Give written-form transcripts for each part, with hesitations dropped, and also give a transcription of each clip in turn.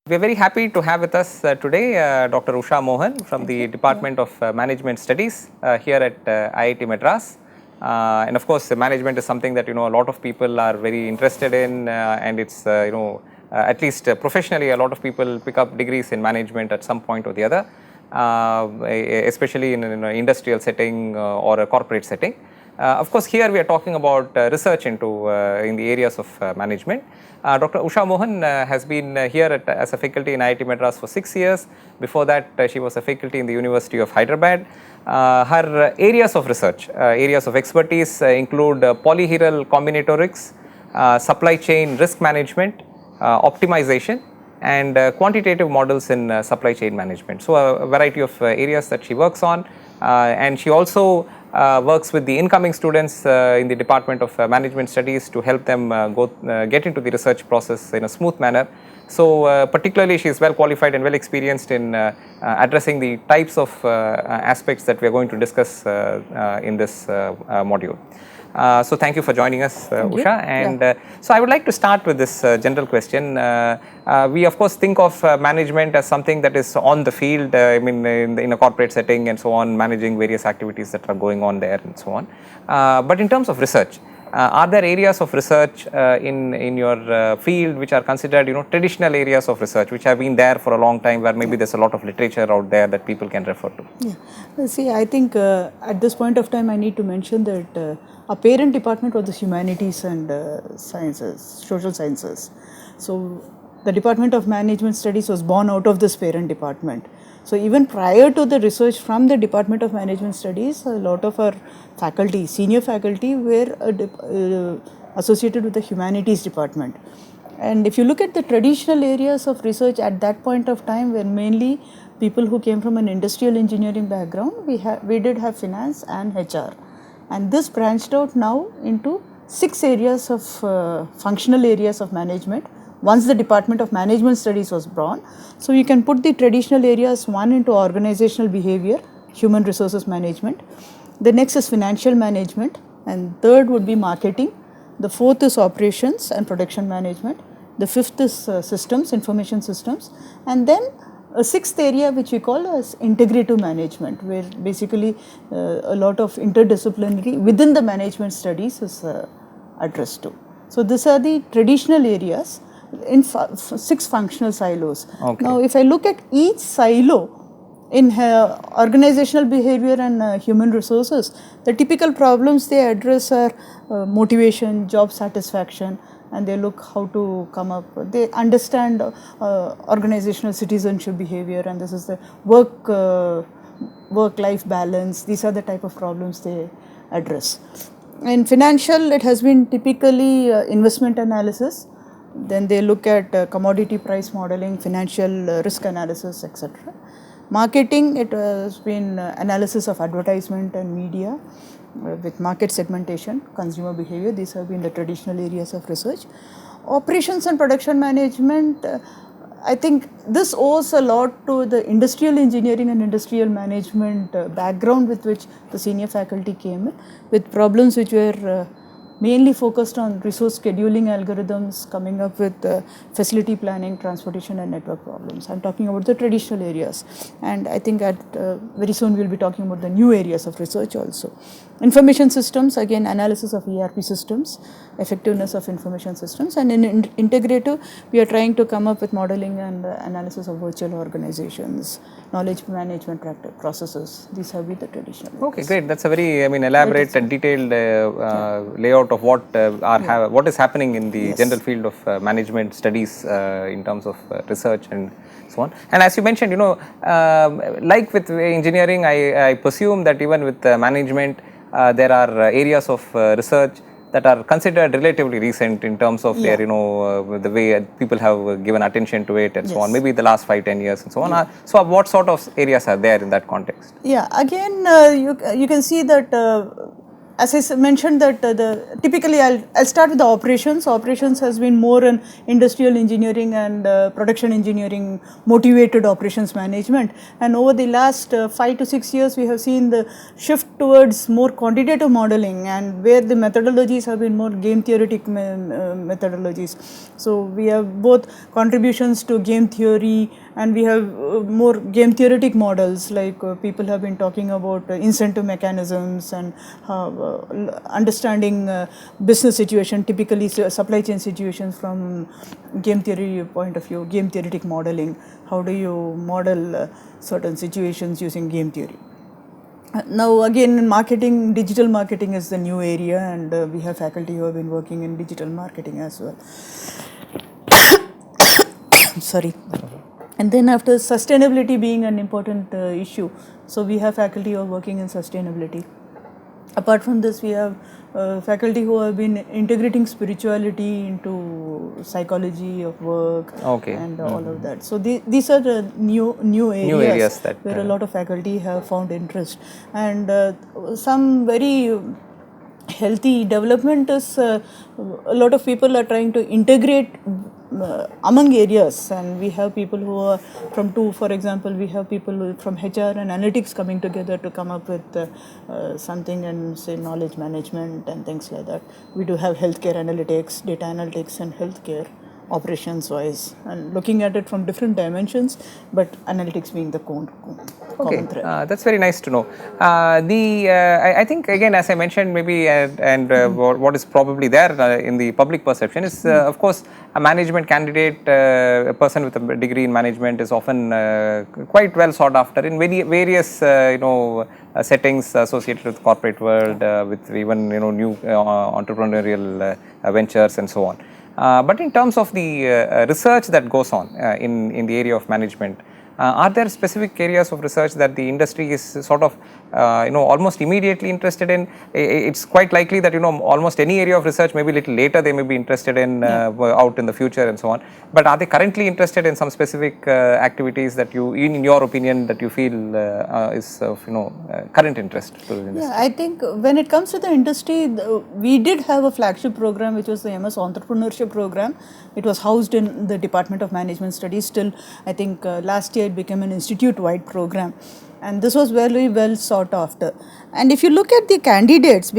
We are very happy to have with us today Dr. Usha Mohan from the Department of Management Studies here at IIT Madras. And of course, management is something that a lot of people are very interested in, and it's at least professionally, a lot of people pick up degrees in management at some point or the other, especially in an industrial setting or a corporate setting. Of course, here we are talking about research into in the areas of management. Dr. Usha Mohan has been here as a faculty in IIT Madras for 6 years. Before that, she was a faculty in the University of Hyderabad. Her areas of research, areas of expertise include polyhedral combinatorics, supply chain risk management, optimization, and quantitative models in supply chain management. So, a variety of areas that she works on, and she also works with the incoming students in the Department of Management Studies to help them get into the research process in a smooth manner. So, particularly she is well qualified and well experienced in addressing the types of aspects that we are going to discuss in this module. So, thank you for joining us, Usha. And so, I would like to start with this general question. We of course think of management as something that is on the field, I mean in a corporate setting and so on, managing various activities that are going on there and so on. But in terms of research, are there areas of research in your field which are considered traditional areas of research, which have been there for a long time, where maybe there's a lot of literature out there that people can refer to? Yeah, see, I think at this point of time I need to mention that our parent department was the humanities and sciences, social sciences. So the Department of Management Studies was born out of this parent department. So even prior to the research from the Department of Management Studies, a lot of our faculty, senior faculty, were associated with the humanities department. And if you look at the traditional areas of research at that point of time, were mainly people who came from an industrial engineering background. We did have finance and HR. And this branched out now into 6 areas of functional areas of management once the Department of Management Studies was born. So you can put the traditional areas, one into organizational behavior, human resources management. The next is financial management, and third would be marketing. The fourth is operations and production management. The fifth is systems, information systems, and then a sixth area which we call as integrative management, where basically a lot of interdisciplinary within the management studies is addressed to. So these are the traditional areas in 6 functional silos. Okay. Now if I look at each silo in organizational behavior and human resources, the typical problems they address are motivation, job satisfaction, and they look how to come up, they understand organizational citizenship behavior, and this is the work-life balance. These are the type of problems they address. In financial, it has been typically investment analysis, then they look at commodity price modeling, financial risk analysis, etc. Marketing, it has been analysis of advertisement and media with market segmentation, consumer behavior. These have been the traditional areas of research. Operations and production management, I think this owes a lot to the industrial engineering and industrial management background with which the senior faculty came in, with problems which were mainly focused on resource scheduling algorithms, coming up with facility planning, transportation and network problems. I am talking about the traditional areas, and I think very soon we will be talking about the new areas of research also. Information systems, again analysis of ERP systems, effectiveness of information systems, and in integrative we are trying to come up with modeling and analysis of virtual organizations, knowledge management processes. These have been the traditional areas. Okay, great. That's a very elaborate and detailed layout of what is happening in the general field of management studies in terms of research and so on. And as you mentioned, like with engineering, I presume that even with management, there are areas of research that are considered relatively recent in terms of their, the way people have given attention to it and so on, maybe the last 5-10 years and so on. So what sort of areas are there in that context? Yeah, again you can see that as I mentioned that typically I'll start with the operations. Operations has been more an industrial engineering and production engineering motivated operations management. And over the last 5 to 6 years, we have seen the shift towards more quantitative modeling, and where the methodologies have been more game theoretic methodologies. So we have both contributions to game theory, and we have more game theoretic models, like people have been talking about incentive mechanisms and understanding business situation, typically supply chain situations from game theory point of view, game theoretic modeling. How do you model certain situations using game theory? Now again, in marketing, digital marketing is the new area, and we have faculty who have been working in digital marketing as well. Sorry. And then after sustainability being an important issue, so we have faculty who are working in sustainability. Apart from this, we have faculty who have been integrating spirituality into psychology of work and all of that. So these are the new areas that where a lot of faculty have found interest, and some very healthy development is a lot of people are trying to integrate among areas, and we have people who are from for example, we have people from HR and analytics coming together to come up with something, and say knowledge management and things like that. We do have healthcare analytics, data analytics and healthcare operations wise, and looking at it from different dimensions, but analytics being the common thread. That's very nice to know. I think again, as I mentioned, maybe what is probably there in the public perception is, of course, a management candidate, a person with a degree in management is often quite well sought after in various settings associated with corporate world, with even new entrepreneurial ventures and so on. But in terms of the research that goes on in the area of management, are there specific areas of research that the industry is sort of almost immediately interested in? It's quite likely that almost any area of research, maybe a little later they may be interested in out in the future and so on. But are they currently interested in some specific activities that you, in your opinion, that you feel is of current interest to the industry? Yeah, I think when it comes to the industry, we did have a flagship program which was the MS Entrepreneurship Program. It was housed in the Department of Management Studies. Still, I think last year it became an institute-wide program, and this was very well sought after. And if you look at the candidates,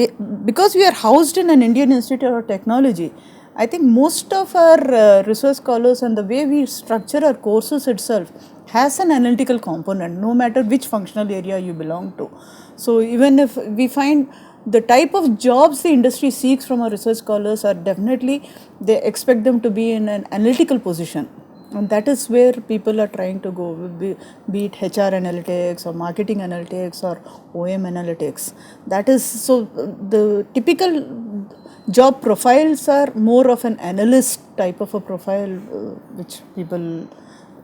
because we are housed in an Indian Institute of Technology, I think most of our research scholars and the way we structure our courses itself has an analytical component, no matter which functional area you belong to. So even if we find the type of jobs the industry seeks from our research scholars are definitely, they expect them to be in an analytical position. And that is where people are trying to go, be it HR analytics or marketing analytics or OM analytics. That is, so the typical job profiles are more of an analyst type of a profile, which people,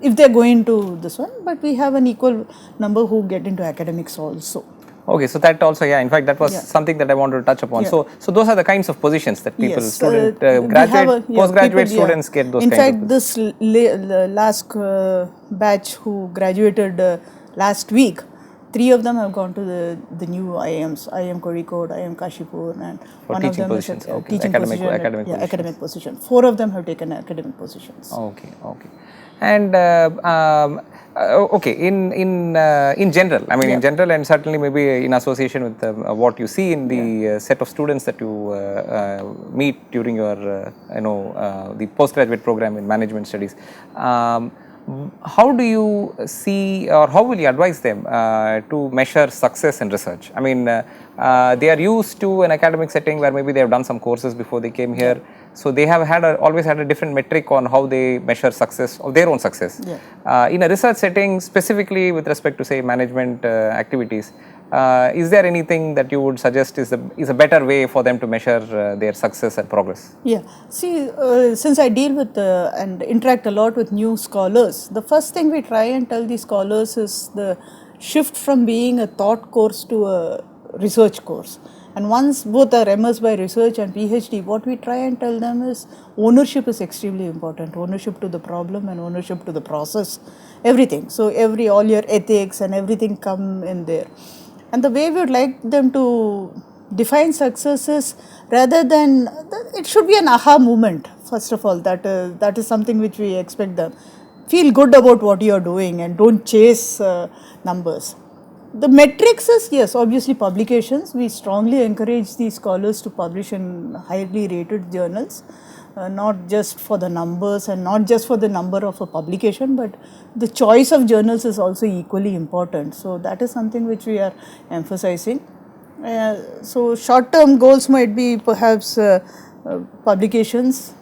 if they're going to this one, but we have an equal number who get into academics also. Okay, so that also, in fact, that was something that I wanted to touch upon. So those are the kinds of positions that people, graduate, postgraduate students get those in kinds fact, this last batch who graduated last week, 3 of them have gone to the new IIMs, IIM Kozhikode, IIM Kashipur, and one of them is a teaching academic position. 4 of them have taken academic positions. Okay. And in general, I mean in general, and certainly maybe in association with what you see in the set of students that you meet during your the postgraduate program in management studies, how do you see, or how will you advise them to measure success in research? I mean, they are used to an academic setting where maybe they have done some courses before they came here. So they have always had a different metric on how they measure success of their own success. In a research setting, specifically with respect to say management activities, is there anything that you would suggest is a better way for them to measure their success and progress? Yeah, see, since I deal with and interact a lot with new scholars, the first thing we try and tell the scholars is the shift from being a thought course to a research course. And once both are immersed by research and PhD, what we try and tell them is ownership is extremely important. Ownership to the problem and ownership to the process, everything. So all your ethics and everything come in there. And the way we would like them to define success is rather than, it should be an aha moment, first of all, that is something which we expect them. Feel good about what you are doing and don't chase numbers. The metrics is, yes, obviously publications. We strongly encourage the scholars to publish in highly rated journals, not just for the numbers and not just for the number of a publication, but the choice of journals is also equally important. So that is something which we are emphasizing. So short-term goals might be perhaps publications,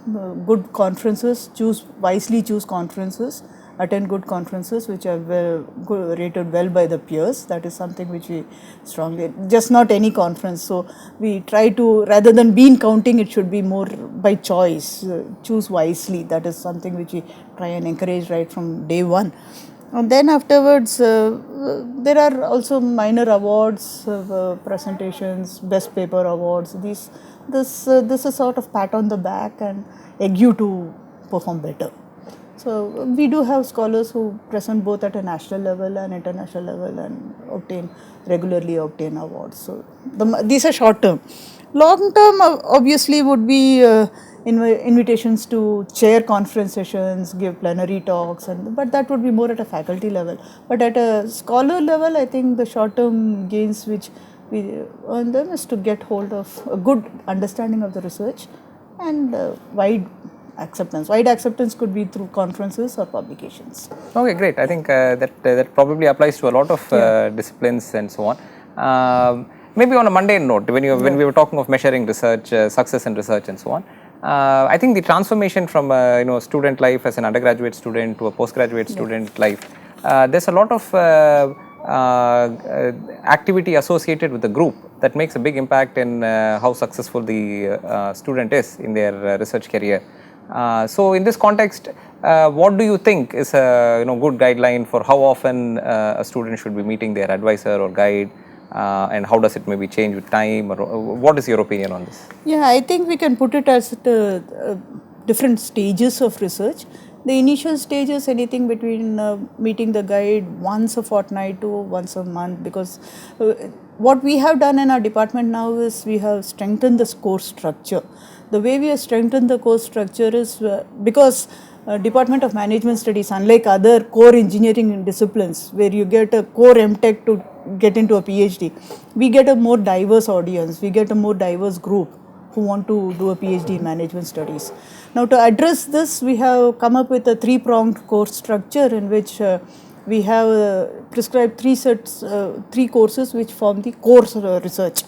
good conferences, wisely choose conferences, attend good conferences which are rated well by the peers. That is something which we strongly, just not any conference. So we try to, rather than bean counting, it should be more by choice, choose wisely. That is something which we try and encourage right from day one. And then afterwards, there are also minor awards, presentations, best paper awards. This is sort of pat on the back and egg you to perform better. So we do have scholars who present both at a national level and international level and regularly obtain awards. So these are short term. Long term obviously would be invitations to chair conference sessions, give plenary talks, but that would be more at a faculty level. But at a scholar level, I think the short term gains which we earn them is to get hold of a good understanding of the research and wide acceptance. Wide acceptance could be through conferences or publications. Okay, great. I think that probably applies to a lot of disciplines and so on. Maybe on a mundane note, when we were talking of measuring research, success in research and so on, I think the transformation from student life as an undergraduate student to a postgraduate student life, there's a lot of activity associated with the group that makes a big impact in how successful the student is in their research career. So in this context, what do you think is a good guideline for how often a student should be meeting their advisor or guide, and how does it maybe change with time, or what is your opinion on this? Yeah, I think we can put it as different stages of research. The initial stage is anything between meeting the guide once a fortnight to once a month, because what we have done in our department now is we have strengthened the course structure. The way we have strengthened the course structure is because Department of Management Studies, unlike other core engineering disciplines where you get a core MTech to get into a PhD, we get a more diverse audience, we get a more diverse group who want to do a PhD in management studies. Now to address this, we have come up with a three-pronged course structure in which we have prescribed three courses which form the core research.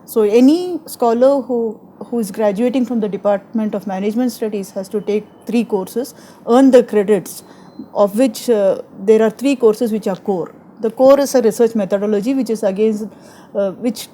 So any scholar who is graduating from the Department of Management Studies has to take 3 courses, earn the credits, of which there are 3 courses which are core. The core is a research methodology, which is against which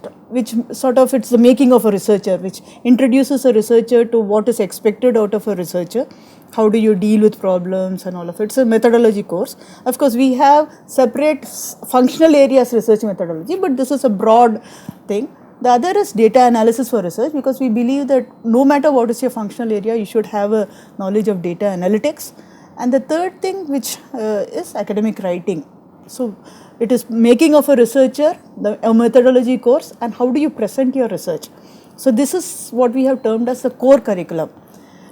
sort of, it's the making of a researcher, which introduces a researcher to what is expected out of a researcher. How do you deal with problems and all of it. It's a methodology course. Of course, we have separate functional areas research methodology, but this is a broad thing. The other is data analysis for research, because we believe that no matter what is your functional area, you should have a knowledge of data analytics. And the third thing, which is academic writing. So it is making of a researcher, a methodology course, and how do you present your research. So this is what we have termed as the core curriculum.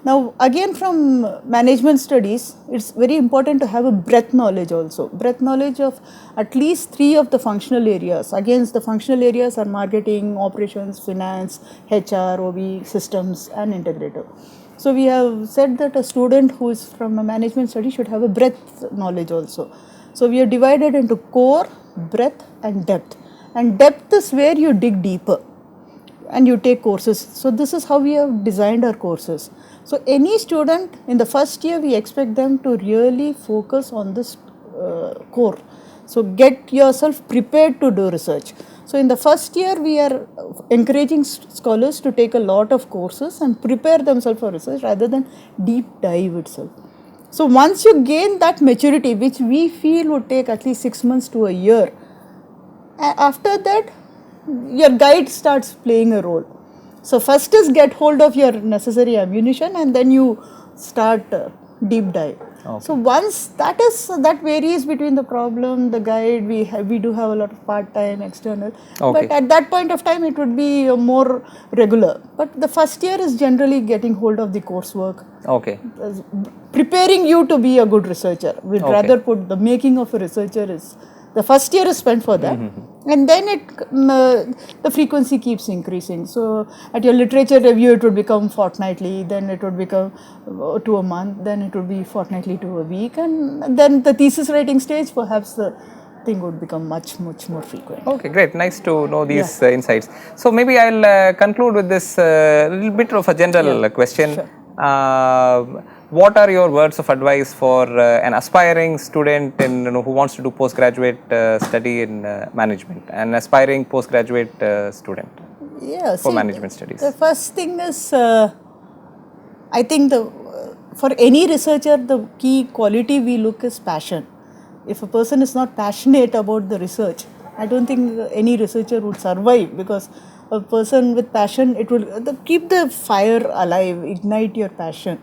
Now again, from management studies, it's very important to have a breadth knowledge also. Breadth knowledge of at least 3 of the functional areas. Again, the functional areas are marketing, operations, finance, HR, OB, systems and integrator. So we have said that a student who is from a management study should have a breadth knowledge also. So we are divided into core, breadth and depth. And depth is where you dig deeper and you take courses. So this is how we have designed our courses. So any student in the first year, we expect them to really focus on this core. So get yourself prepared to do research. So in the first year, we are encouraging scholars to take a lot of courses and prepare themselves for research rather than deep dive itself. So once you gain that maturity, which we feel would take at least 6 months to a year, after that, your guide starts playing a role. So first is get hold of your necessary ammunition, and then you start deep dive. So once that varies between the problem, the guide. We do have a lot of part-time, external. Okay. But at that point of time, it would be more regular. But the first year is generally getting hold of the coursework, Okay. preparing you to be a good researcher. We'd rather put the making of a researcher is the first year is spent for that, and then the frequency keeps increasing. So at your literature review, it would become fortnightly, then it would become to a month, then it would be fortnightly to a week, and then the thesis writing stage, perhaps the thing would become much more frequent. Okay, great. Nice to know these insights. So maybe I'll conclude with this little bit of a general question. Sure. What are your words of advice for an aspiring student who wants to do postgraduate study in management, an aspiring postgraduate student for management studies? The first thing is, I think for any researcher, the key quality we look is passion. If a person is not passionate about the research, I don't think any researcher would survive, because a person with passion, it will keep the fire alive, ignite your passion.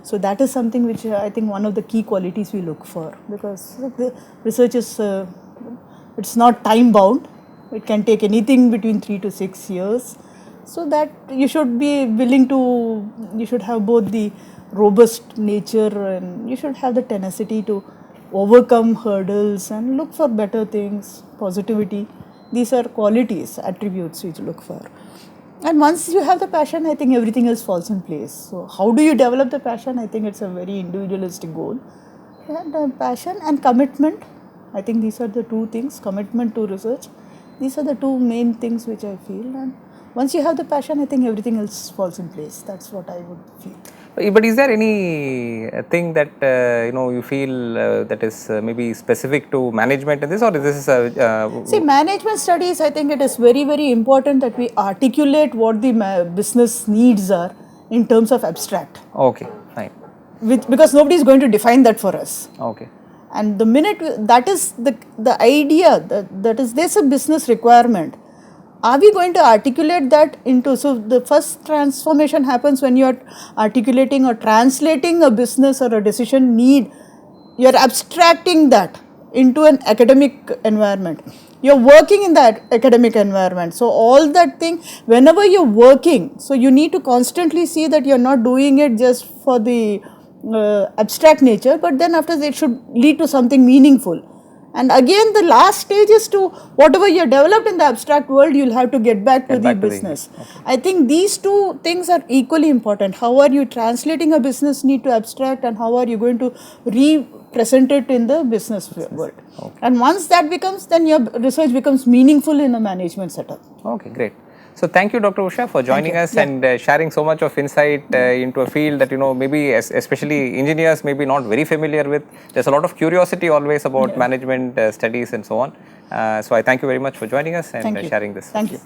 So that is something which I think one of the key qualities we look for, because the research is, it's not time bound. It can take anything between 3 to 6 years. So that you should be willing to, you should have both the robust nature and you should have the tenacity to overcome hurdles and look for better things, positivity. These are qualities, attributes which you look for. And once you have the passion, I think everything else falls in place. So how do you develop the passion? I think it's a very individualistic goal. And passion and commitment, I think these are the two things, commitment to research. These are the two main things which I feel. And once you have the passion, I think everything else falls in place. That's what I would feel. But is there any thing that you feel that is maybe specific to management in this, or this is a See, management studies, I think it is very important that we articulate what the business needs are in terms of abstract. Okay, fine. Because nobody is going to define that for us. Okay. And the minute that is the idea that is, there's a business requirement. Are we going to articulate that into, so the first transformation happens when you are articulating or translating a business or a decision need, you are abstracting that into an academic environment. You are working in that academic environment. So all that thing, whenever you're working, so you need to constantly see that you're not doing it just for the abstract nature, but then after that it should lead to something meaningful. And again, the last stage is to whatever you developed in the abstract world, you'll have to get back to the business. Okay. I think these two things are equally important. How are you translating a business need to abstract, and how are you going to represent it in the business world? Okay. And once that becomes, then your research becomes meaningful in a management setup. Okay, great. So thank you, Dr. Usha, for joining us and sharing so much of insight into a field that maybe especially engineers may be not very familiar with. There's a lot of curiosity always about management studies and so on. So I thank you very much for joining us and sharing this. Thank you.